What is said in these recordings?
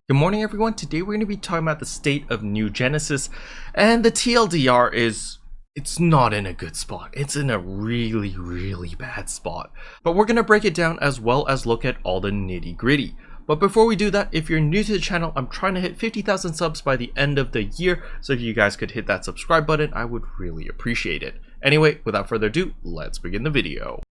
Good morning everyone, today we're going to be talking about the state of New Genesis, and the TLDR is, it's not in a good spot. It's in a really bad spot. But we're going to break it down as well as look at all the nitty gritty. But before we do that, if you're new to the channel, I'm trying to hit 50,000 subs by the end of the year, so if you guys could hit that subscribe button, I would really appreciate it. Anyway, without further ado, let's begin the video.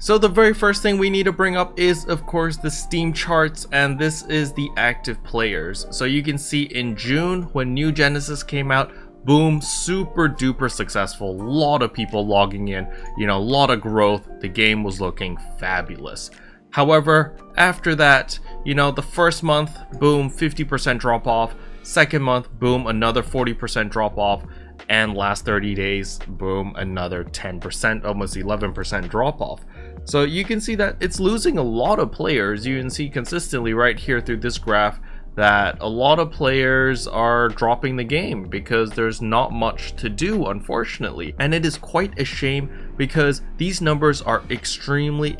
So the very first thing we need to bring up is of course the Steam charts, and this is the active players. So you can see in June when New Genesis came out, boom, super duper successful, a lot of people logging in, a lot of growth, the game was looking fabulous. However, after that, the first month, boom, 50% drop off, second month, boom, another 40% drop off, and last 30 days, boom, another 10%, almost 11% drop off. So you can see that it's losing a lot of players. You can see consistently right here through this graph that a lot of players are dropping the game because there's not much to do, unfortunately. And it is quite a shame because these numbers are extremely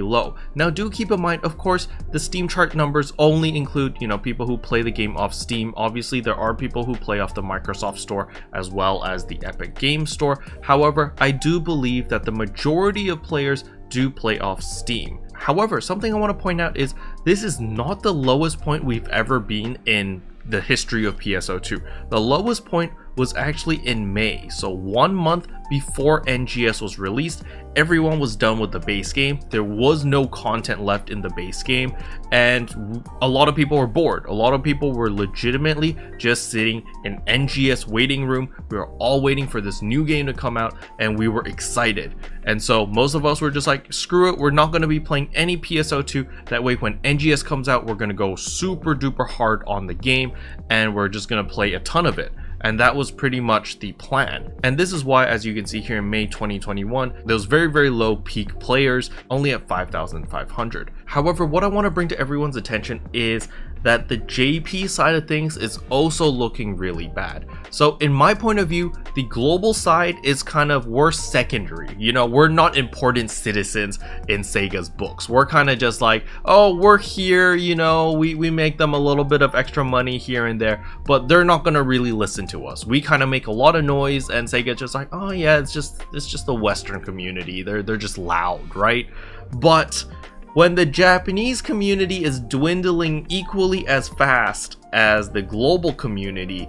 low. Now do keep in mind, of course, the Steam chart numbers only include, people who play the game off Steam. Obviously there are people who play off the Microsoft Store as well as the Epic Games Store. However, I do believe that the majority of players do play off Steam. However, something I want to point out is this is not the lowest point we've ever been in the history of PSO2. The lowest point was actually in May, so 1 month before NGS was released. Everyone was done with the base game. There was no content left in the base game, and a lot of people were bored. A lot of people were legitimately just sitting in NGS waiting room. We were all waiting for this new game to come out, and we were excited. And so most of us were just like, screw it, we're not going to be playing any PSO2. That way when NGS comes out, we're going to go super duper hard on the game, and we're just going to play a ton of it. And that was pretty much the plan. And this is why, as you can see here in May 2021, those very low peak players, only at 5,500. However, what I want to bring to everyone's attention is that the JP side of things is also looking really bad. So in my point of view, the global side is kind of, we're secondary. We're not important citizens in Sega's books. We're kind of just like, oh, we're here, we make them a little bit of extra money here and there, but they're not gonna really listen to us. We kind of make a lot of noise, and Sega's just like, oh yeah, it's just the Western community. They're just loud, right? But when the Japanese community is dwindling equally as fast as the global community,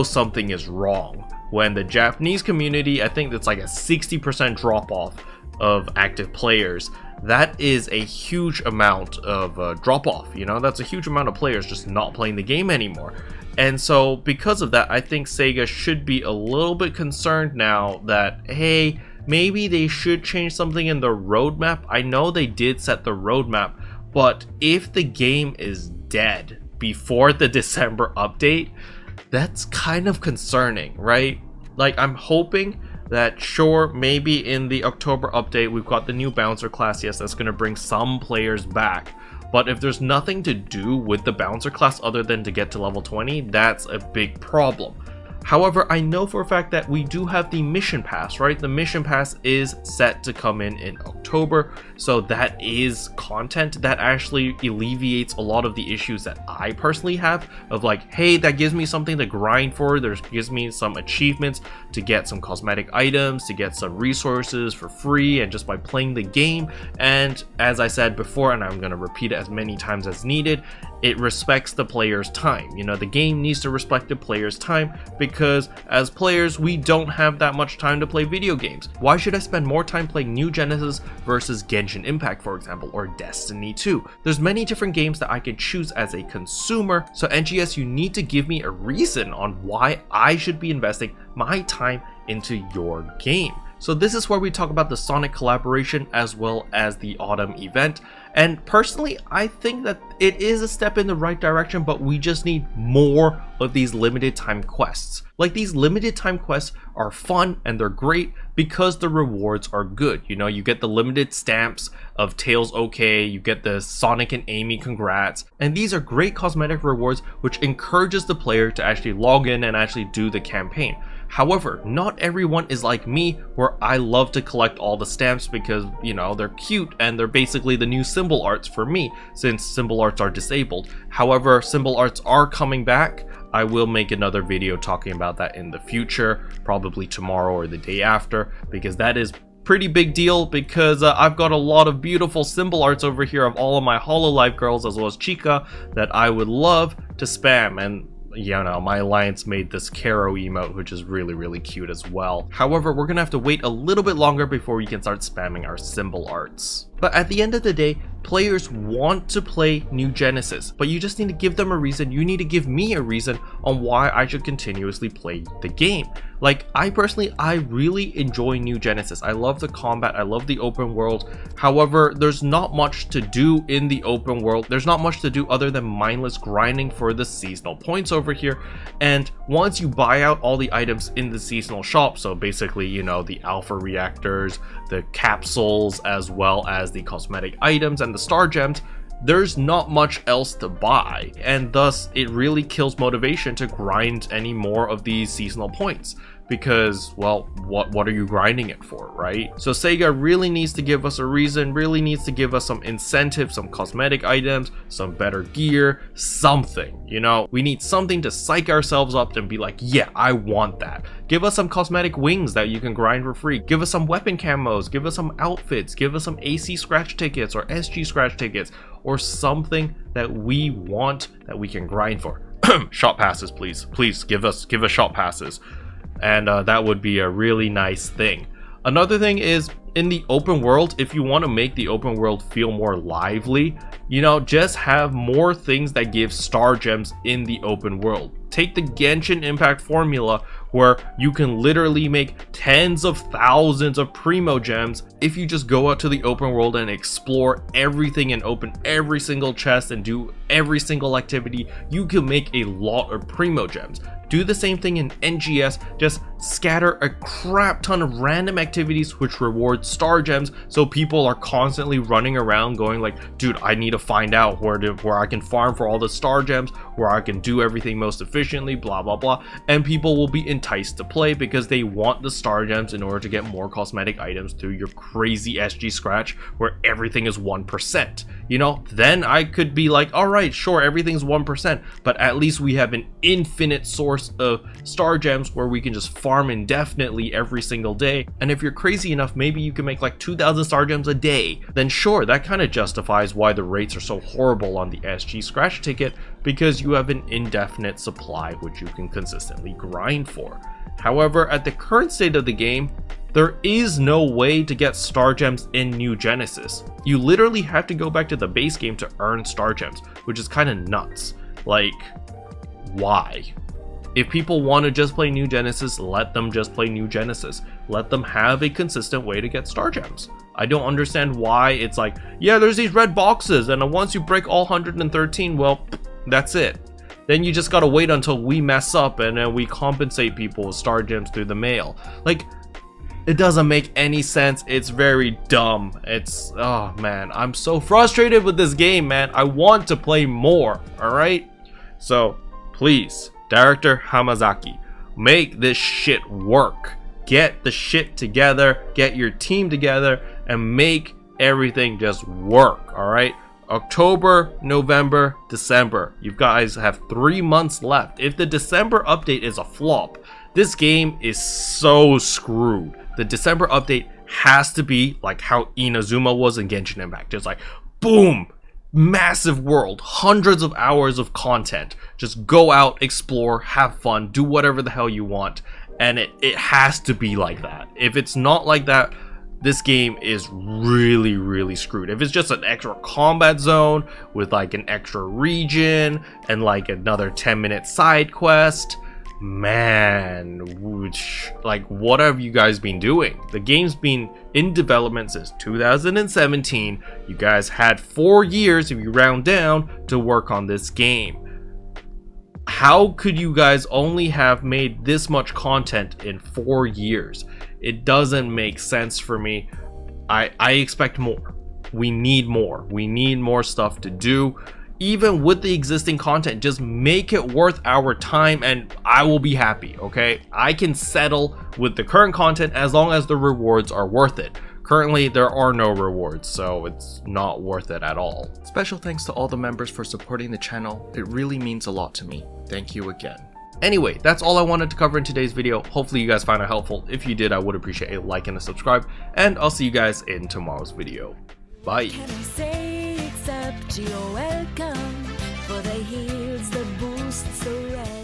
something is wrong. When the Japanese community, I think that's like a 60% drop off of active players, that is a huge amount of drop off. That's a huge amount of players just not playing the game anymore. And so because of that, I think Sega should be a little bit concerned now that, hey, maybe they should change something in the roadmap. I know they did set the roadmap, but if the game is dead before the December update, that's kind of concerning, right? Like, I'm hoping that, sure, maybe in the October update, we've got the new bouncer class, yes, that's going to bring some players back. But if there's nothing to do with the bouncer class other than to get to level 20, that's a big problem. However, I know for a fact that we do have the mission pass, right? The mission pass is set to come in October, so that is content that actually alleviates a lot of the issues that I personally have of like, hey, that gives me something to grind for, gives me some achievements to get some cosmetic items, to get some resources for free and just by playing the game. And as I said before, and I'm going to repeat it as many times as needed, it respects the player's time. The game needs to respect the player's time, because as players, we don't have that much time to play video games. Why should I spend more time playing New Genesis versus Genshin Impact, for example, or Destiny 2? There's many different games that I can choose as a consumer, so NGS, you need to give me a reason on why I should be investing my time into your game. So this is where we talk about the Sonic collaboration as well as the autumn event. And personally, I think that it is a step in the right direction, but we just need more of these limited time quests. Like, these limited time quests are fun and they're great because the rewards are good. You get the limited stamps of Tails OK, you get the Sonic and Amy congrats, and these are great cosmetic rewards which encourages the player to actually log in and actually do the campaign. However, not everyone is like me, where I love to collect all the stamps because, you know, they're cute and they're basically the new symbol arts for me, since symbol arts are disabled. However, symbol arts are coming back. I will make another video talking about that in the future, probably tomorrow or the day after, because that is pretty big deal, because I've got a lot of beautiful symbol arts over here of all of my Hololive girls as well as Chica that I would love to spam, and you know, my alliance made this Kero emote, which is really cute as well. However, we're gonna have to wait a little bit longer before we can start spamming our symbol arts. But at the end of the day, players want to play New Genesis, but you just need to give them a reason. You need to give me a reason on why I should continuously play the game. Like, I really enjoy New Genesis. I love the combat, I love the open world. However, there's not much to do in the open world. There's not much to do other than mindless grinding for the seasonal points over here. And once you buy out all the items in the seasonal shop, so basically, you know, the alpha reactors, the capsules, as well as the cosmetic items and the star gems, there's not much else to buy, and thus it really kills motivation to grind any more of these seasonal points, because, well, what are you grinding it for, right? So Sega really needs to give us a reason, really needs to give us some incentive, some cosmetic items, some better gear, something, you know? We need something to psych ourselves up and be like, yeah, I want that. Give us some cosmetic wings that you can grind for free. Give us some weapon camos, give us some outfits, give us some AC scratch tickets or SG scratch tickets, or something that we want that we can grind for. Shop passes, please. Please give us shop passes. And that would be a really nice thing. Another thing is, in the open world, if you want to make the open world feel more lively, you know, just have more things that give star gems in the open world. Take the Genshin Impact formula, where you can literally make tens of thousands of primo gems if you just go out to the open world and explore everything and open every single chest and do every single activity. You can make a lot of primo gems. Do the same thing in NGS, just scatter a crap ton of random activities which reward star gems, so people are constantly running around going like, dude, I need to find out where I can farm for all the star gems, where I can do everything most efficiently, blah blah blah, and people will be enticed to play because they want the star gems in order to get more cosmetic items through your crazy SG scratch where everything is 1%. You know, then I could be like, all right, sure, everything's 1%, but at least we have an infinite source of star gems where we can just farm indefinitely every single day. And if you're crazy enough, maybe you can make like 2,000 star gems a day. Then sure, that kind of justifies why the rates are so horrible on the SG scratch ticket, because you have an indefinite supply which you can consistently grind for. However, at the current state of the game, there is no way to get star gems in New Genesis. You literally have to go back to the base game to earn star gems, which is kind of nuts. Like, why? If people want to just play New Genesis, let them just play New Genesis. Let them have a consistent way to get star gems. I don't understand why it's like, yeah, there's these red boxes, and once you break all 113, well, that's it. Then you just gotta wait until we mess up and then we compensate people with star gems through the mail. Like, it doesn't make any sense. It's very dumb. It's, oh man, I'm so frustrated with this game, man. I want to play more, alright? So, please, Director Hamazaki, make this shit work. Get the shit together, get your team together, and make everything just work, alright? October, November, December. You guys have 3 months left. If the December update is a flop, this game is so screwed. The December update has to be like how Inazuma was in Genshin Impact. Just like, boom! Massive world, hundreds of hours of content. Just go out, explore, have fun, do whatever the hell you want. And it has to be like that. If it's not like that, this game is really screwed. If it's just an extra combat zone with like an extra region and like another 10-minute side quest, man, like, what have you guys been doing? The game's been in development since 2017. You guys had 4 years, if you round down, to work on this game. How could you guys only have made this much content in 4 years? It doesn't make sense for me. I expect more. We need more. We need more stuff to do. even with the existing content, just make it worth our time and I will be happy, okay? I can settle with the current content as long as the rewards are worth it. Currently, there are no rewards, so it's not worth it at all. Special thanks to all the members for supporting the channel. It really means a lot to me. Thank you again. Anyway, that's all I wanted to cover in today's video. Hopefully you guys found it helpful. If you did, I would appreciate a like and a subscribe, and I'll see you guys in tomorrow's video. Bye. Can I say except you're welcome for the heals that boosts the rest?